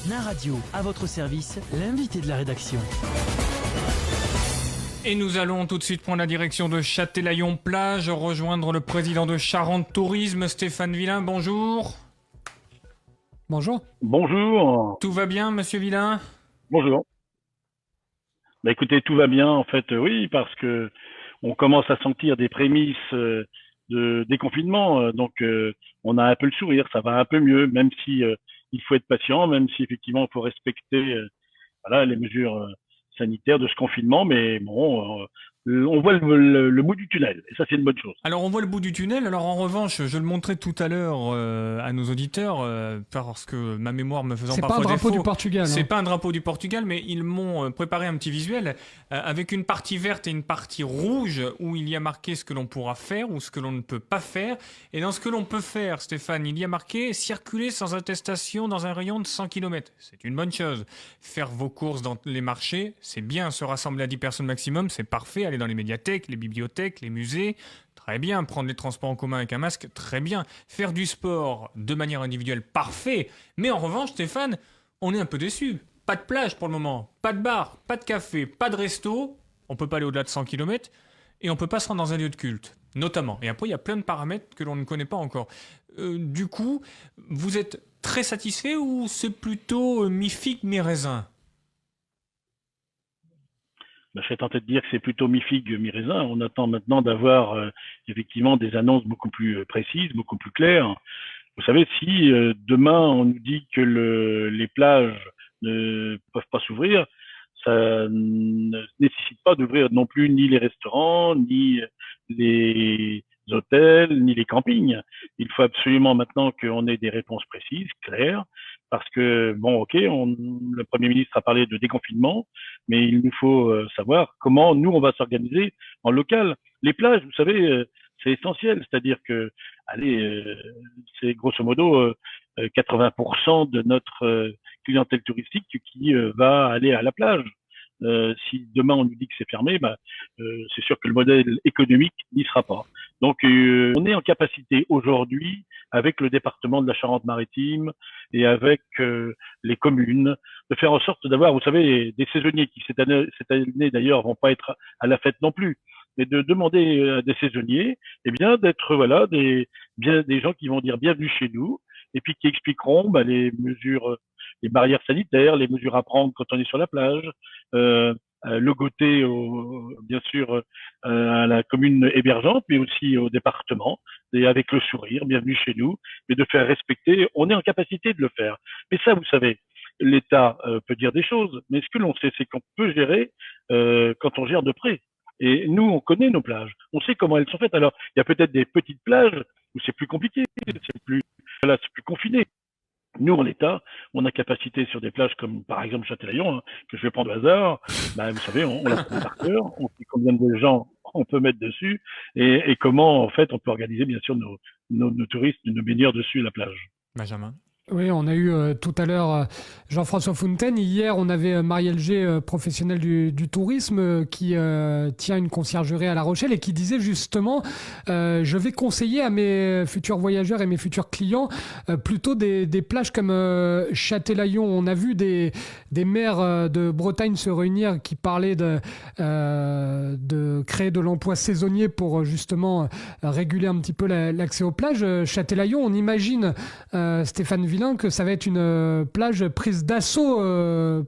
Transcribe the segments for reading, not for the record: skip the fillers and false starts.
Naradio, à votre service, l'invité de la rédaction. Et nous allons tout de suite prendre la direction de Châtelaillon-Plage, rejoindre le président de Charente Tourisme, Stéphane Villain. Bonjour. Bonjour. Bonjour. Tout va bien, monsieur Villain ? Bonjour. Bah écoutez, tout va bien en fait, oui, parce que on commence à sentir des prémices de déconfinement, donc on a un peu le sourire, ça va un peu mieux, même si il faut être patient, même si effectivement il faut respecter voilà les mesures sanitaires de ce confinement, mais bon, on voit le bout du tunnel, et ça c'est une bonne chose. Alors on voit le bout du tunnel, alors en revanche, je le montrais tout à l'heure à nos auditeurs, parce que ma mémoire me faisant parfois défaut. C'est pas un drapeau du Portugal. C'est pas un drapeau du Portugal, mais ils m'ont préparé un petit visuel avec une partie verte et une partie rouge où il y a marqué ce que l'on pourra faire ou ce que l'on ne peut pas faire. Et dans ce que l'on peut faire, Stéphane, il y a marqué circuler sans attestation dans un rayon de 100 km. C'est une bonne chose. Faire vos courses dans les marchés, c'est bien. Se rassembler à 10 personnes maximum, c'est parfait. Aller dans les médiathèques, les bibliothèques, les musées, très bien. Prendre les transports en commun avec un masque, très bien. Faire du sport de manière individuelle, parfait. Mais en revanche, Stéphane, on est un peu déçu. Pas de plage pour le moment, pas de bar, pas de café, pas de resto. On peut pas aller au-delà de 100 km et on peut pas se rendre dans un lieu de culte, notamment. Et après, il y a plein de paramètres que l'on ne connaît pas encore. Du coup, vous êtes très satisfait ou c'est plutôt mi-figue, mi-raisin ? Je serais tenté de dire que c'est plutôt mi-figue, mi-raisin. On attend maintenant d'avoir effectivement des annonces beaucoup plus précises, beaucoup plus claires. Vous savez, si demain on nous dit que les plages ne peuvent pas s'ouvrir, ça ne nécessite pas d'ouvrir non plus ni les restaurants, ni les hôtels, ni les campings. Il faut absolument maintenant qu'on ait des réponses précises, claires, parce que, bon, ok, le Premier ministre a parlé de déconfinement, mais il nous faut savoir comment nous, on va s'organiser en local. Les plages, vous savez, c'est essentiel, c'est-à-dire que, allez, c'est grosso modo 80% de notre clientèle touristique qui va aller à la plage. Si demain on nous dit que c'est fermé, c'est sûr que le modèle économique n'y sera pas. Donc on est en capacité aujourd'hui, avec le département de la Charente-Maritime et avec les communes, de faire en sorte d'avoir, vous savez, des saisonniers qui cette année d'ailleurs vont pas être à la fête non plus, mais de demander à des saisonniers, eh bien d'être voilà des gens qui vont dire bienvenue chez nous et puis qui expliqueront les mesures, les barrières sanitaires, les mesures à prendre quand on est sur la plage, logoter bien sûr à la commune hébergeante, mais aussi au département, et avec le sourire, bienvenue chez nous, mais de faire respecter, on est en capacité de le faire. Mais ça, vous savez, l'État peut dire des choses, mais ce que l'on sait, c'est qu'on peut gérer quand on gère de près. Et nous, on connaît nos plages, on sait comment elles sont faites. Alors, il y a peut-être des petites plages où c'est plus compliqué, c'est plus confiné. Nous, en l'État, on a capacité sur des plages comme par exemple Châtelaillon, que je vais prendre au hasard, vous savez, on la connaît par cœur, on sait combien de gens on peut mettre dessus et comment en fait on peut organiser bien sûr nos touristes, nos baigneurs dessus la plage. Benjamin. Oui, on a eu tout à l'heure Jean-François Fontaine. Hier, on avait Marielle G, professionnelle du tourisme, qui tient une conciergerie à La Rochelle et qui disait justement je vais conseiller à mes futurs voyageurs et mes futurs clients plutôt des plages comme Châtelaillon. On a vu des maires de Bretagne se réunir qui parlaient de créer de l'emploi saisonnier pour justement réguler un petit peu l'accès aux plages. Châtelaillon, on imagine, Stéphane Villain, que ça va être une plage prise d'assaut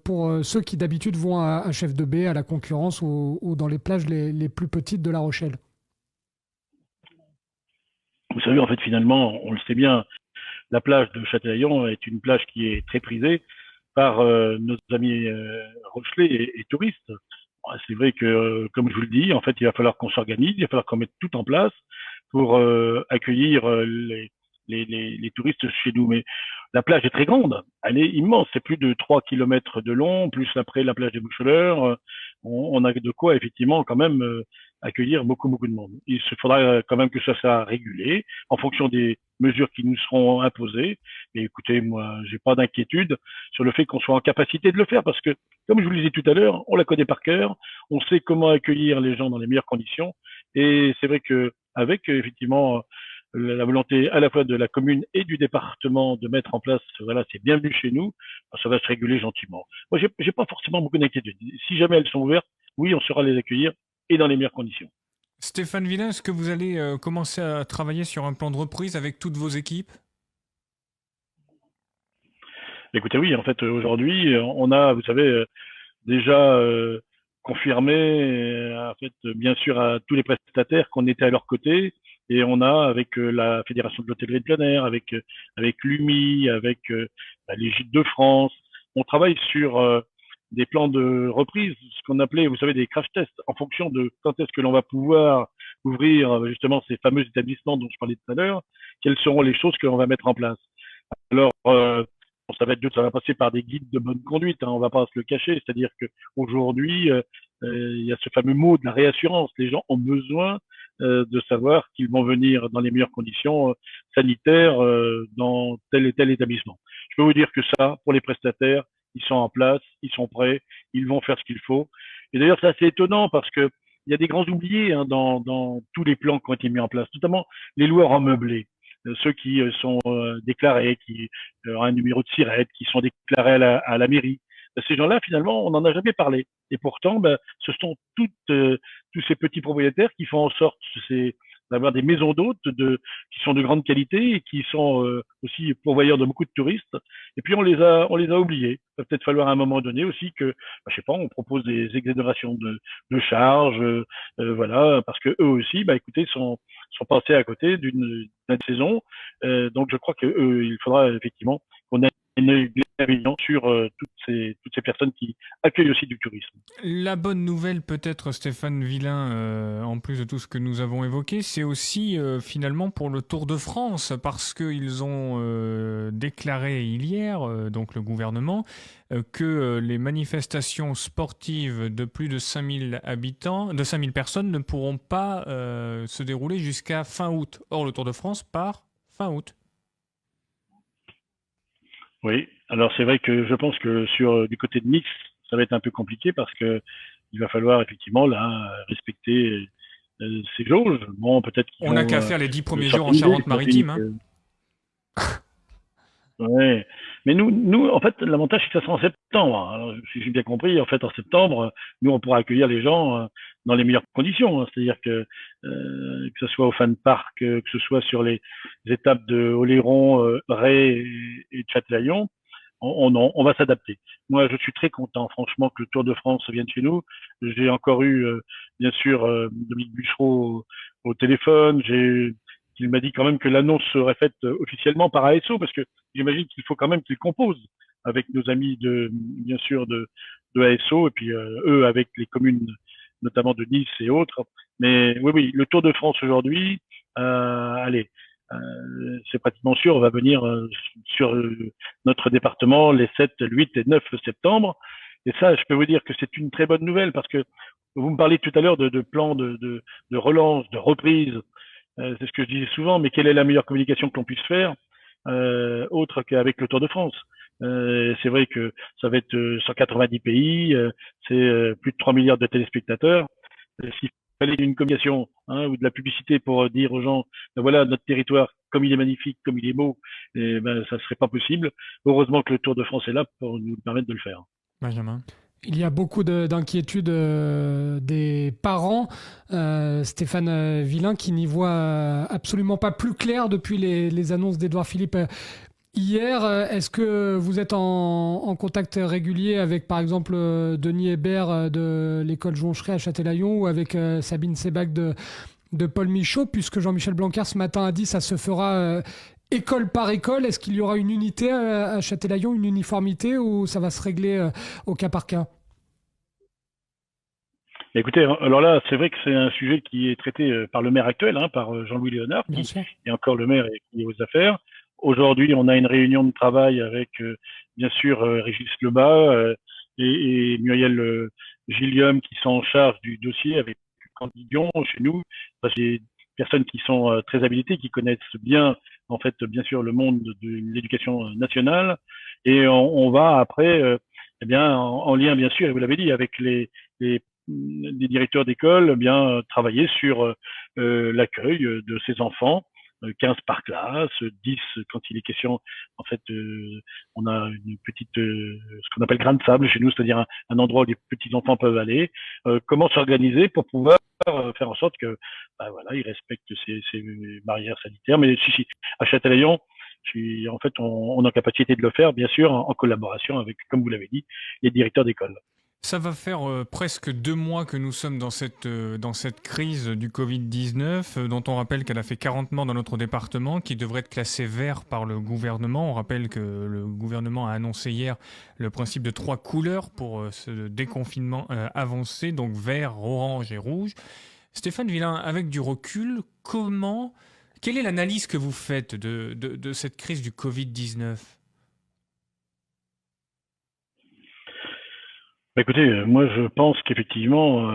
pour ceux qui d'habitude vont à Chef de Baie, à la concurrence ou dans les plages les plus petites de La Rochelle. Vous savez, en fait, finalement, on le sait bien, la plage de Châtelaillon est une plage qui est très prisée par nos amis rochelais et touristes. C'est vrai que, comme je vous le dis, en fait, il va falloir qu'on s'organise, il va falloir qu'on mette tout en place pour accueillir les touristes chez nous. Mais la plage est très grande, elle est immense, c'est plus de 3 kilomètres de long, plus après la plage des Boucheleurs, on a de quoi effectivement quand même accueillir beaucoup de monde. Il se faudra quand même que ça soit régulé en fonction des mesures qui nous seront imposées. Et écoutez, moi, j'ai pas d'inquiétude sur le fait qu'on soit en capacité de le faire parce que, comme je vous le disais tout à l'heure, on la connaît par cœur, on sait comment accueillir les gens dans les meilleures conditions. Et c'est vrai que avec effectivement la volonté à la fois de la commune et du département de mettre en place, voilà, c'est bienvenu chez nous, ça va se réguler gentiment. Moi, j'ai pas forcément beaucoup d'inquiétude. Si jamais elles sont ouvertes, oui, on saura les accueillir et dans les meilleures conditions. Stéphane Villain, est-ce que vous allez commencer à travailler sur un plan de reprise avec toutes vos équipes? Écoutez, oui, en fait, aujourd'hui, on a, vous savez, déjà confirmé, en fait, bien sûr, à tous les prestataires qu'on était à leur côté. Et on a, avec la Fédération de l'hôtellerie de plein air, avec l'UMI, avec les Gîtes de France, on travaille sur des plans de reprise, ce qu'on appelait, vous savez, des crash tests, en fonction de quand est-ce que l'on va pouvoir ouvrir justement ces fameux établissements dont je parlais tout à l'heure, quelles seront les choses que l'on va mettre en place. Alors, ça va passer par des guides de bonne conduite, hein, on va pas se le cacher. C'est-à-dire que aujourd'hui, il y a ce fameux mot de la réassurance. Les gens ont besoin de savoir qu'ils vont venir dans les meilleures conditions sanitaires dans tel et tel établissement. Je peux vous dire que ça, pour les prestataires, ils sont en place, ils sont prêts, ils vont faire ce qu'il faut. Et d'ailleurs, c'est assez étonnant parce que il y a des grands oubliés hein, dans tous les plans qui ont été mis en place, notamment les loueurs en meublé. Ceux qui sont déclarés, qui ont un numéro de SIRET, qui sont déclarés à la mairie. Ces gens-là, finalement, on n'en a jamais parlé. Et pourtant, ce sont tous ces petits propriétaires qui font en sorte d'avoir des maisons d'hôtes qui sont de grande qualité et qui sont aussi pourvoyeurs de beaucoup de touristes. Et puis on les a oubliés. Il va peut-être falloir à un moment donné aussi que, je sais pas, on propose des exonérations de charges, voilà, parce que eux aussi, écoutez, sont passés à côté d'une saison. Donc je crois il faudra effectivement qu'on ait une bienveillance sur toutes ces personnes qui accueillent aussi du tourisme. La bonne nouvelle peut-être, Stéphane Villain, en plus de tout ce que nous avons évoqué, c'est aussi finalement pour le Tour de France, parce qu'ils ont déclaré hier, donc le gouvernement, que les manifestations sportives de plus de 5000 habitants, de 5000 personnes ne pourront pas se dérouler jusqu'à fin août. Or, le Tour de France part fin août. Oui, alors c'est vrai que je pense que du côté de Nice, ça va être un peu compliqué parce que il va falloir effectivement là respecter ces jauges. Bon, peut-être qu'ils On n'a qu'à faire les 10 premiers jours en Charente-Maritime. Ouais. Mais nous, en fait, l'avantage, c'est que ça sera en septembre. Alors, si j'ai bien compris, en fait, en septembre, nous, on pourra accueillir les gens dans les meilleures conditions. Hein. C'est-à-dire que ce soit au Fan Park, que ce soit sur les étapes de Oléron, Ray et de Châtelaillon, on va s'adapter. Moi, je suis très content, franchement, que le Tour de France vienne chez nous. J'ai encore eu, bien sûr, Dominique Bûchereau au téléphone. Il m'a dit quand même que l'annonce serait faite officiellement par ASO, parce que j'imagine qu'il faut quand même qu'ils composent avec nos amis bien sûr, de ASO, et puis eux avec les communes, notamment de Nice et autres. Mais oui, le Tour de France aujourd'hui, allez, c'est pratiquement sûr, on va venir sur notre département les 7, 8 et 9 septembre. Et ça, je peux vous dire que c'est une très bonne nouvelle, parce que vous me parliez tout à l'heure de plans de relance, de reprise. C'est ce que je disais souvent, mais quelle est la meilleure communication que l'on puisse faire autre qu'avec le Tour de France? C'est vrai que ça va être 190 pays, c'est plus de 3 milliards de téléspectateurs. S'il fallait une communication ou de la publicité pour dire aux gens, voilà, notre territoire, comme il est magnifique, comme il est beau, ça serait pas possible. Heureusement que le Tour de France est là pour nous permettre de le faire. Benjamin. Il y a beaucoup d'inquiétudes des parents, Stéphane Villain, qui n'y voit absolument pas plus clair depuis les annonces d'Édouard Philippe hier. Est-ce que vous êtes en contact régulier avec, par exemple, Denis Hébert de l'école Joncheret à Châtelaillon, ou avec Sabine Sebag de Paul Michaud, puisque Jean-Michel Blanquer ce matin a dit que ça se fera école par école? Est-ce qu'il y aura une unité à Châtelaillon, une uniformité, ou ça va se régler au cas par cas? Écoutez, alors là, c'est vrai que c'est un sujet qui est traité par le maire actuel, par Jean-Louis Léonard, qui est encore le maire et qui est aux affaires. Aujourd'hui, on a une réunion de travail avec, bien sûr, Régis Lebas et Muriel Gillium, qui sont en charge du dossier avec Candidion chez nous. C'est des personnes qui sont très habilitées, qui connaissent bien, en fait, bien sûr, le monde de l'éducation nationale. Et on va après, en lien, bien sûr, et vous l'avez dit, avec les directeurs d'école, travailler sur l'accueil de ces enfants 15 par classe, 10 quand il est question, en fait, on a une petite, ce qu'on appelle grain de sable chez nous, c'est-à-dire un endroit où les petits enfants peuvent aller. Comment s'organiser pour pouvoir faire en sorte que, bah, voilà, ils respectent ces barrières sanitaires. Mais si, à Châtelaillon, en fait, on est en capacité de le faire, bien sûr, en collaboration avec, comme vous l'avez dit, les directeurs d'école. Ça va faire presque 2 mois que nous sommes dans cette crise du Covid-19, dont on rappelle qu'elle a fait 40 morts dans notre département, qui devrait être classé vert par le gouvernement. On rappelle que le gouvernement a annoncé hier le principe de 3 couleurs pour ce déconfinement avancé, donc vert, orange et rouge. Stéphane Villain, avec du recul, quelle est l'analyse que vous faites de cette crise du Covid-19 ? Bah, écoutez, moi je pense qu'effectivement,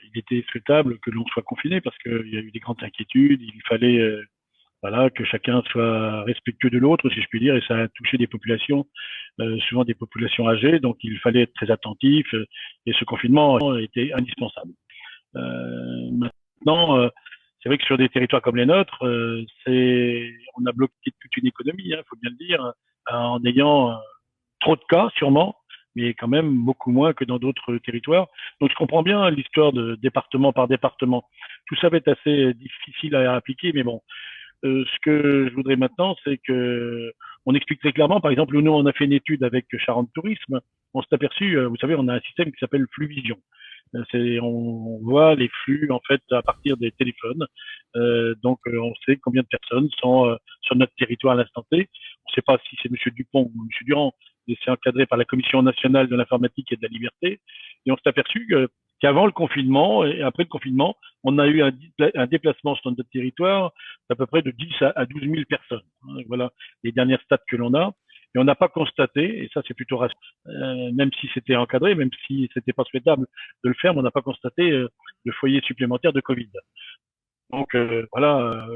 il était souhaitable que l'on soit confiné parce qu'il y a eu des grandes inquiétudes. Il fallait voilà, que chacun soit respectueux de l'autre, si je puis dire, et ça a touché des populations, souvent des populations âgées, donc il fallait être très attentif, et ce confinement était indispensable. Maintenant, c'est vrai que sur des territoires comme les nôtres, on a bloqué toute une économie, il faut bien le dire, en ayant trop de cas sûrement, mais quand même beaucoup moins que dans d'autres territoires. Donc je comprends bien l'histoire de département par département. Tout ça va être assez difficile à appliquer, mais bon. Ce que je voudrais maintenant, c'est que on explique très clairement. Par exemple, nous, on a fait une étude avec Charente Tourisme. On s'est aperçu, vous savez, on a un système qui s'appelle Fluvision. On voit les flux en fait à partir des téléphones. Donc, on sait combien de personnes sont sur notre territoire à l'instant T. On ne sait pas si c'est Monsieur Dupont ou Monsieur Durand, mais c'est encadré par la Commission nationale de l'informatique et de la liberté. Et on s'est aperçu qu'avant le confinement et après le confinement, on a eu un déplacement sur notre territoire d'à peu près de 10 à 12 000 personnes. Voilà les dernières stats que l'on a. Et on n'a pas constaté, et ça c'est plutôt rassurant, même si c'était encadré, même si c'était pas souhaitable de le faire, mais on n'a pas constaté de foyer supplémentaire de Covid. Donc voilà,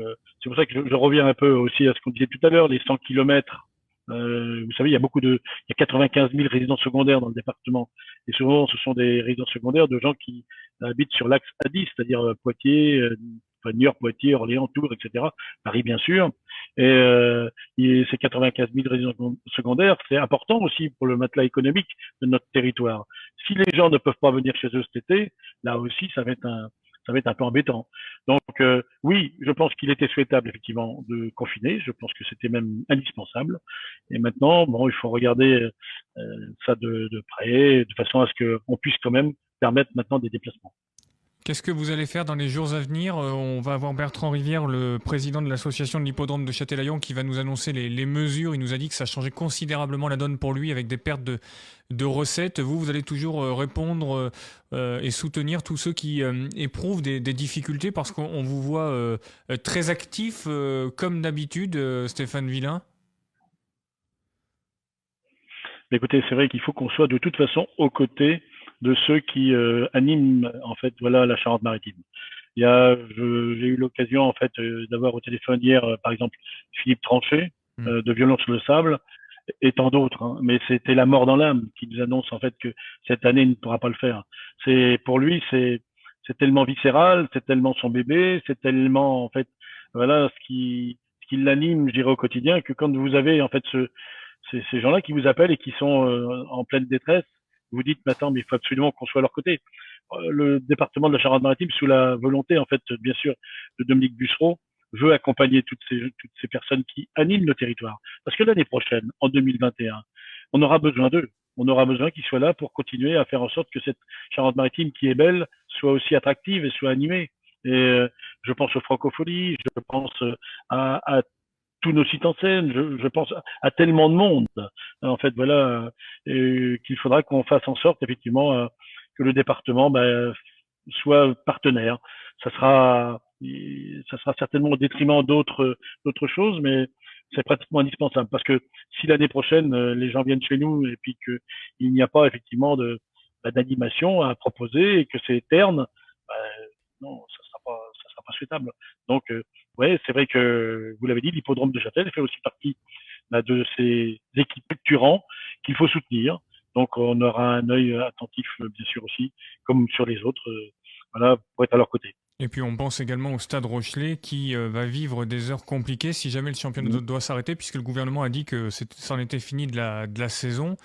c'est pour ça que je reviens un peu aussi à ce qu'on disait tout à l'heure, les 100 kilomètres. Vous savez, il y a 95 000 résidences secondaires dans le département. Et souvent, ce sont des résidences secondaires de gens qui habitent sur l'axe A10, c'est-à-dire Poitiers, Niort, Poitiers, Orléans, Tours, etc. Paris, bien sûr. Et ces 95 000 résidences secondaires, c'est important aussi pour le matelas économique de notre territoire. Si les gens ne peuvent pas venir chez eux cet été, là aussi, ça va être un peu embêtant. Donc oui, je pense qu'il était souhaitable effectivement de confiner. Je pense que c'était même indispensable. Et maintenant, bon, il faut regarder ça de près, de façon à ce qu'on puisse quand même permettre maintenant des déplacements. Qu'est-ce que vous allez faire dans les jours à venir ? On va avoir Bertrand Rivière, le président de l'association de l'hippodrome de Châtelaillon, qui va nous annoncer les mesures. Il nous a dit que ça changeait considérablement la donne pour lui avec des pertes de recettes. Vous allez toujours répondre et soutenir tous ceux qui éprouvent des difficultés parce qu'on vous voit très actif comme d'habitude, Stéphane Villain. Mais écoutez, c'est vrai qu'il faut qu'on soit de toute façon aux côtés de ceux qui animent en fait voilà la Charente-Maritime. J'ai eu l'occasion en fait d'avoir au téléphone hier par exemple Philippe Tranchet de Violon sur le sable et tant d'autres, hein. Mais c'était la mort dans l'âme qui nous annonce en fait que cette année il ne pourra pas le faire. Pour lui c'est tellement viscéral, c'est tellement son bébé, c'est tellement en fait voilà ce qui l'anime, je dirais au quotidien, que quand vous avez en fait ces gens-là qui vous appellent et qui sont en pleine détresse, vous dites, mais attends, mais il faut absolument qu'on soit à leur côté. Le département de la Charente-Maritime, sous la volonté, en fait, bien sûr, de Dominique Bussereau, veut accompagner toutes ces personnes qui animent le territoire. Parce que l'année prochaine, en 2021, on aura besoin d'eux. On aura besoin qu'ils soient là pour continuer à faire en sorte que cette Charente-Maritime qui est belle soit aussi attractive et soit animée. Et je pense aux francophonies, je pense à tous nos sites en scène, je pense à tellement de monde, en fait, voilà, qu'il faudra qu'on fasse en sorte, effectivement, que le département soit partenaire. Ça sera certainement au détriment d'autres choses, mais c'est pratiquement indispensable parce que si l'année prochaine les gens viennent chez nous et puis qu'il n'y a pas effectivement d'animation à proposer et que c'est terne, non, ça sera pas souhaitable. Donc ouais, c'est vrai que vous l'avez dit, l'hippodrome de Châtel fait aussi partie de ces équipes structurantes qu'il faut soutenir. Donc on aura un œil attentif bien sûr aussi, comme sur les autres, voilà, pour être à leur côté. Et puis on pense également au Stade Rochelais qui va vivre des heures compliquées si jamais le championnat doit s'arrêter, puisque le gouvernement a dit que c'en était fini de la saison.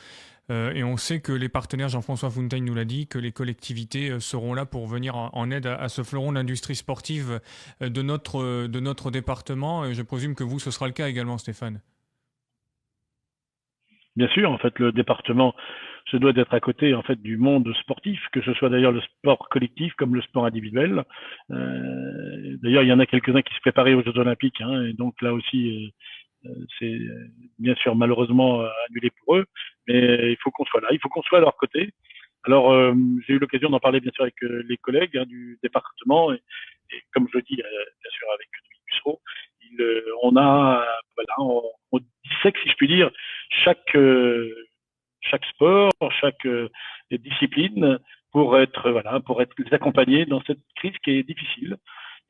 Et on sait que les partenaires, Jean-François Fountaine nous l'a dit, que les collectivités seront là pour venir en aide à ce fleuron de l'industrie sportive de notre département. Et je présume que vous, ce sera le cas également, Stéphane. Bien sûr, en fait, le département se doit d'être à côté en fait du monde sportif, que ce soit d'ailleurs le sport collectif comme le sport individuel. D'ailleurs, il y en a quelques-uns qui se préparaient aux Jeux Olympiques, hein, et donc là aussi, c'est bien sûr malheureusement annulé pour eux, mais il faut qu'on soit là, il faut qu'on soit à leur côté. Alors, j'ai eu l'occasion d'en parler bien sûr avec les collègues du département, et comme je le dis bien sûr avec Dominique Bussereau, on a, voilà, on dissèque, si je puis dire, chaque sport, chaque discipline pour être les accompagner dans cette crise qui est difficile.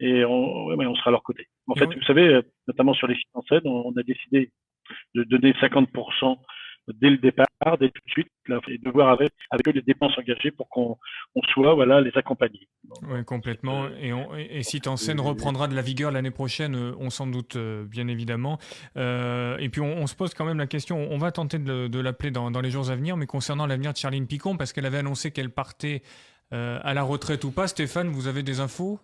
Et on sera à leur côté. En fait, vous savez, notamment sur les filles en scène, on a décidé de donner 50% dès le départ, dès tout de suite, là, et de voir avec eux les dépenses engagées pour qu'on soit les accompagner. Oui, complètement. Et Site en scène reprendra de la vigueur l'année prochaine, on s'en doute bien évidemment. Et puis on se pose quand même la question, on va tenter de l'appeler dans les jours à venir, mais concernant l'avenir de Charline Picon, parce qu'elle avait annoncé qu'elle partait à la retraite ou pas. Stéphane, vous avez des infos ?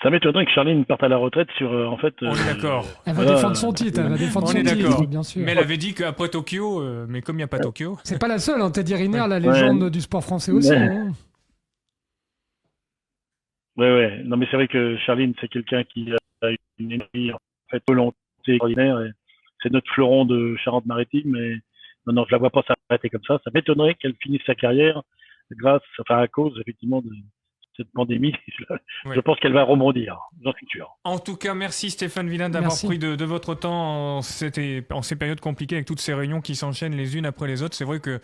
Ça m'étonnerait que Charline parte à la retraite sur, en fait... On est d'accord. Elle va défendre son titre, bien sûr. Mais elle avait dit qu'après Tokyo, mais comme il n'y a pas Tokyo... C'est pas la seule, hein, Teddy Riner, la légende du sport français aussi. Hein. Ouais. Non, mais c'est vrai que Charline, c'est quelqu'un qui a une énergie, en fait, volonté extraordinaire. Et c'est notre fleuron de Charente-Maritime. Mais non, je la vois pas s'arrêter comme ça. Ça m'étonnerait qu'elle finisse sa carrière à cause, effectivement, de cette pandémie. Je pense qu'elle va rebondir, j'en suis sûr. En tout cas, merci Stéphane Villain d'avoir pris de votre temps en ces périodes compliquées avec toutes ces réunions qui s'enchaînent les unes après les autres. C'est vrai que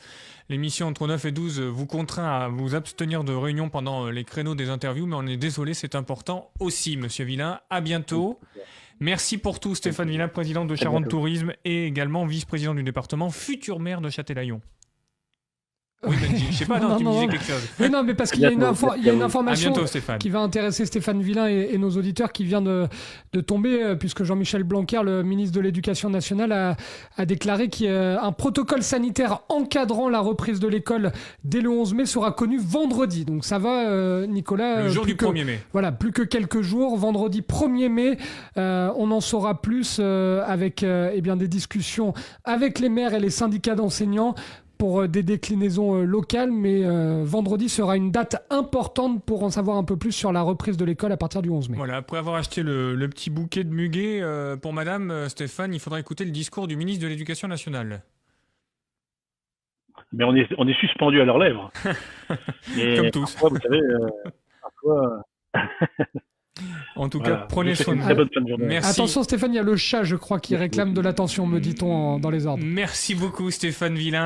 l'émission entre 9 et 12 vous contraint à vous abstenir de réunions pendant les créneaux des interviews, mais on est désolé, c'est important aussi, Monsieur Villain. À bientôt. Merci pour tout, Stéphane Villain, président de Charente Tourisme et également vice-président du département, futur maire de Châtelaillon. Oui, Benji, je sais pas, tu me disais quelque chose. Oui, non, mais parce qu'il y a une information bientôt, qui va intéresser Stéphane Villain et nos auditeurs qui vient de tomber, puisque Jean-Michel Blanquer, le ministre de l'Éducation nationale, a déclaré qu'un protocole sanitaire encadrant la reprise de l'école dès le 11 mai sera connu vendredi. Donc ça va, Nicolas. Le jour du 1er mai. Voilà, plus que quelques jours. Vendredi 1er mai, on en saura plus avec des discussions avec les maires et les syndicats d'enseignants pour des déclinaisons locales, mais vendredi sera une date importante pour en savoir un peu plus sur la reprise de l'école à partir du 11 mai. Voilà, après avoir acheté le petit bouquet de muguet pour madame, Stéphane, il faudra écouter le discours du ministre de l'Éducation nationale. Mais on est suspendu à leurs lèvres. Comme tous. Parfois, vous savez, En tout cas, prenez soin de vous. Merci. Attention Stéphane, il y a le chat, je crois, qui réclame de l'attention, me dit-on dans les ordres. Merci beaucoup Stéphane Villain.